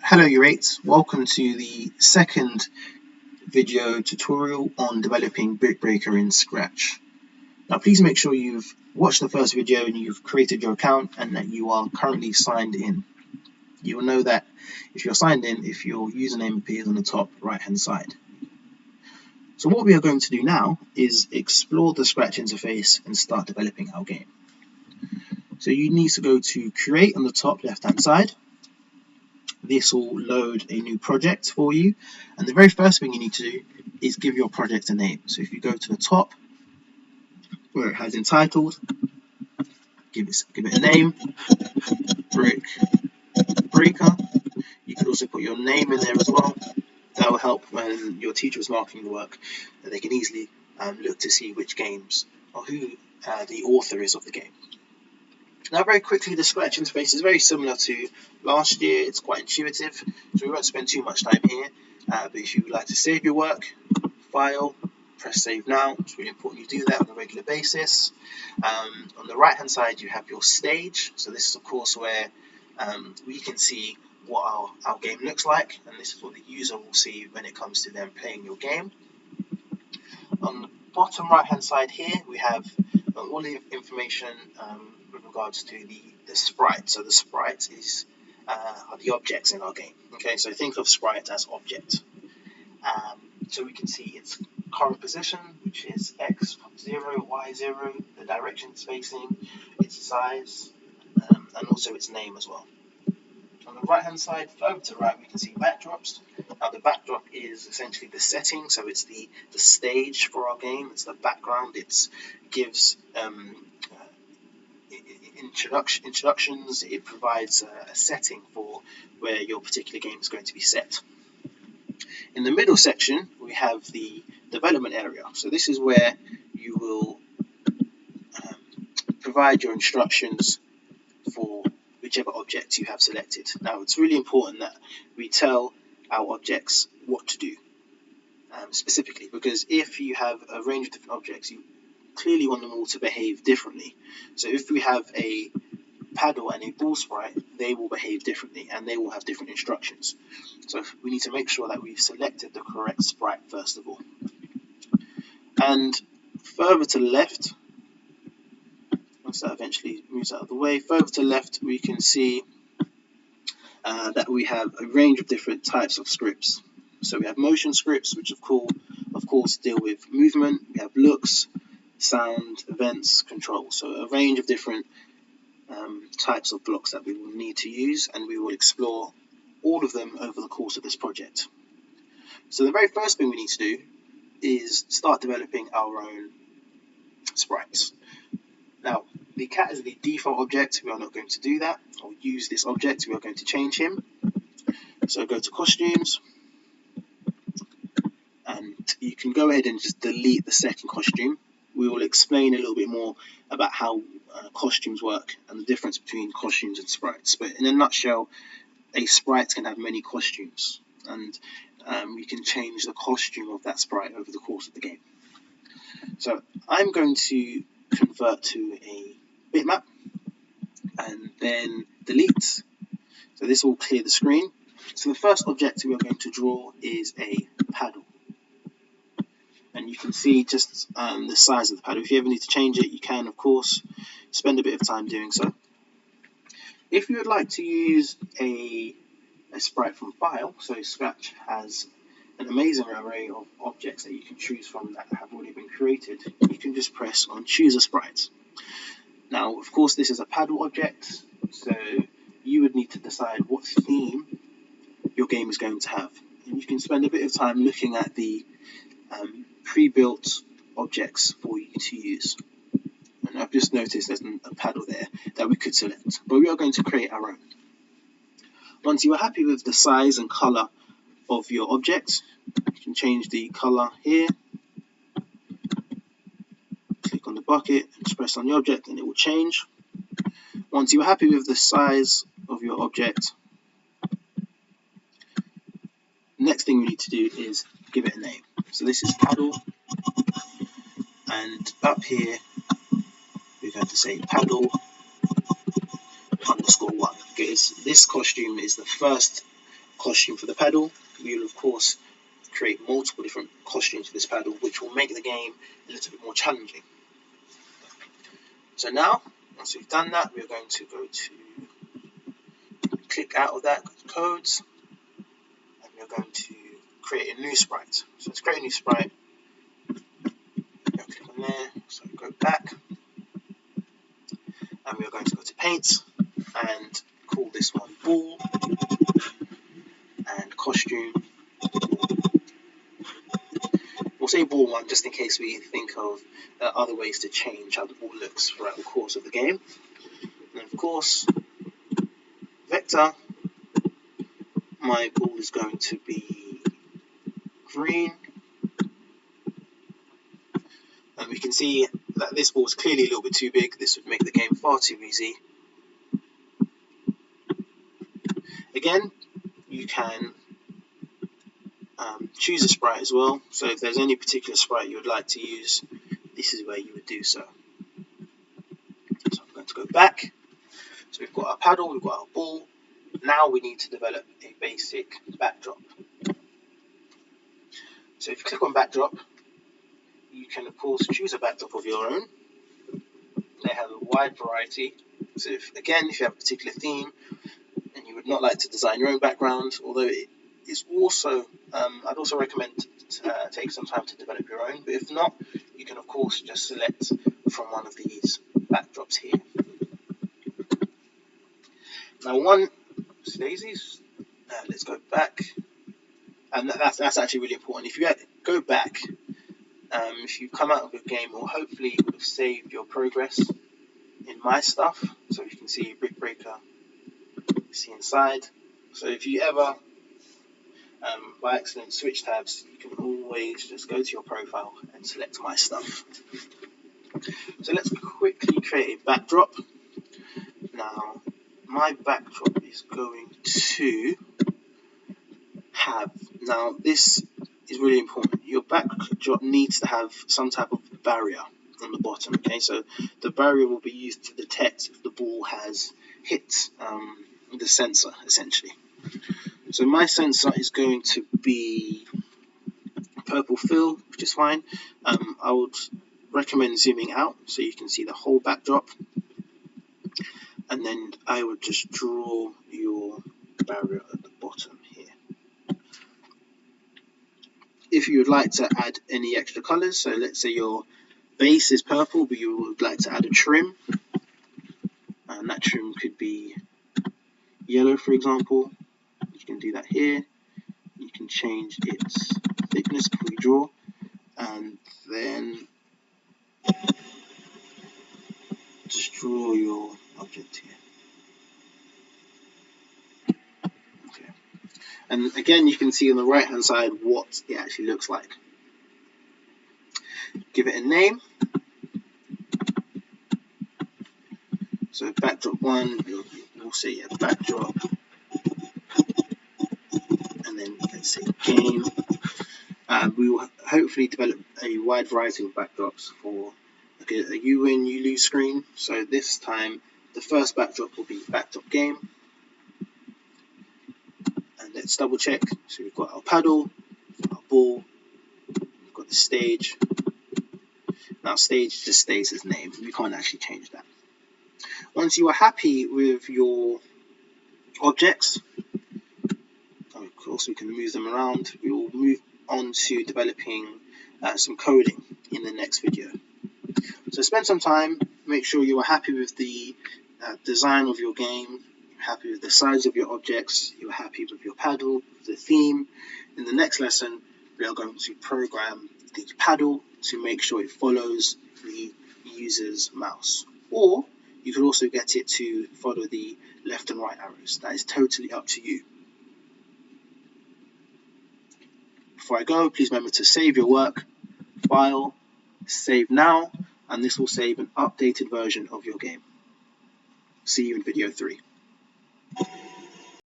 Hello you rates, welcome to the second video tutorial on developing BrickBreaker in Scratch. Now please make sure you've watched the first video and you've created your account and that you are currently signed in. You will know that if you're signed in, if your username appears on the top right hand side. So what we are going to do now is explore the Scratch interface and start developing our game. So you need to go to create on the top left hand side. This will load a new project for you, and the very first thing you need to do is give your project a name. So if you go to the top where it has entitled, give it a name, BrickBreaker. You could also put your name in there as well. That will help when your teacher is marking the work, that they can easily look to see which games or who the author is of the game. Now very quickly, the Scratch interface is very similar to last year. It's quite intuitive, so we won't spend too much time here, but if you would like to save your work, file, press save now. It's really important you do that on a regular basis. On the right hand side you have your stage, so this is of course where we can see what our game looks like, and this is what the user will see when it comes to them playing your game. On the bottom right hand side here we have all the information with regards to the sprite. So the sprite are the objects in our game. Okay, so think of sprite as object. So we can see its current position, which is x0, y0, the direction it's facing, its size, and also its name as well. On the right hand side, further to the right, we can see backdrops. Now the backdrop is essentially the setting, so it's the stage for our game, it's the background, it gives introductions, it provides a setting for where your particular game is going to be set. In the middle section we have the development area, so this is where you will provide your instructions for whichever object you have selected. Now it's really important that we tell our objects what to do specifically, because if you have a range of different objects you clearly want them all to behave differently. So if we have a paddle and a ball sprite, they will behave differently and they will have different instructions. So we need to make sure that we've selected the correct sprite first of all. And further to the left, once that eventually moves out of the way, further to the left we can see that we have a range of different types of scripts. So we have motion scripts, which of course deal with movement. We have looks, sound, events, control. So a range of different types of blocks that we will need to use, and we will explore all of them over the course of this project. So the very first thing we need to do is start developing our own sprites. Now the cat is the default object. We are not going to do that or use this object. We are going to change him. So go to costumes, and you can go ahead and just delete the second costume. We will explain a little bit more about how costumes work and the difference between costumes and sprites. But in a nutshell, a sprite can have many costumes, and you can change the costume of that sprite over the course of the game. So I'm going to convert to a bitmap and then delete. So this will clear the screen. So the first object we are going to draw is a paddle. And you can see just the size of the paddle. If you ever need to change it, you can, of course. Spend a bit of time doing so. If you would like to use a sprite from file, so Scratch has an amazing array of objects that you can choose from that have already been created, you can just press on choose a sprite. Now, of course, this is a paddle object, so you would need to decide what theme your game is going to have. And you can spend a bit of time looking at the pre-built objects for you to use. And I've just noticed there's a paddle there that we could select, but we are going to create our own. Once you are happy with the size and color of your object, you can change the color here. Click on the bucket and press on the object and it will change. Once you are happy with the size of your object, the next thing we need to do is give it a name. So this is paddle, and up here we're going to say paddle _1, because this costume is the first costume for the paddle, we will of course create multiple different costumes for this paddle, which will make the game a little bit more challenging. So now, once we've done that, we're going to go to click out of that, go to codes, and we're going to create a new sprite. So to create a new sprite, go click on there, so go back, and we're going to go to paint and call this one ball and costume. We'll say ball 1 just in case we think of other ways to change how the ball looks throughout the course of the game. And of course, vector, my ball is going to be green. And we can see that this ball is clearly a little bit too big. This would make the game far too easy. Again, you can choose a sprite as well. So if there's any particular sprite you would like to use, this is where you would do so. So I'm going to go back. So we've got our paddle, we've got our ball. Now we need to develop a basic backdrop. So if you click on backdrop, you can of course choose a backdrop of your own. They have a wide variety. So if you have a particular theme and you would not like to design your own background, although it is also, I'd also recommend take some time to develop your own, but if not, you can of course just select from one of these backdrops here. Now let's go back, and that's actually really important. If you go back, if you come out of a game, or hopefully you would have saved your progress in my stuff, so you can see BrickBreaker, see inside. So if you ever by accident switch tabs, you can always just go to your profile and select my stuff. So let's quickly create a backdrop. Now my backdrop is going to have, now this is really important, your backdrop needs to have some type of barrier on the bottom. Okay, so the barrier will be used to detect if the ball has hit the sensor, essentially. So my sensor is going to be purple fill, which is fine. I would recommend zooming out so you can see the whole backdrop, and then I would just draw your barrier at the bottom here. If you would like to add any extra colors, so let's say your base is purple but you would like to add a trim, and that trim could be yellow, for example, you can do that here. You can change its thickness before you draw, and then just draw your object here. Okay. And again, you can see on the right hand side what it actually looks like. Give it a name. So backdrop 1, we'll say backdrop, and then let's say game. We will hopefully develop a wide variety of backdrops for a you win, you lose screen. So this time the first backdrop will be backdrop game. And let's double check. So we've got our paddle, our ball, we've got the stage. Now stage just stays as name. We can't actually change that. Once you are happy with your objects, of course we can move them around. We will move on to developing some coding in the next video. So spend some time, make sure you are happy with the design of your game, you're happy with the size of your objects, you're happy with your paddle, the theme. In the next lesson, we are going to program the paddle to make sure it follows the user's mouse. Or you can also get it to follow the left and right arrows. That is totally up to you. Before I go, please remember to save your work, file, save now, and this will save an updated version of your game. See you in video 3.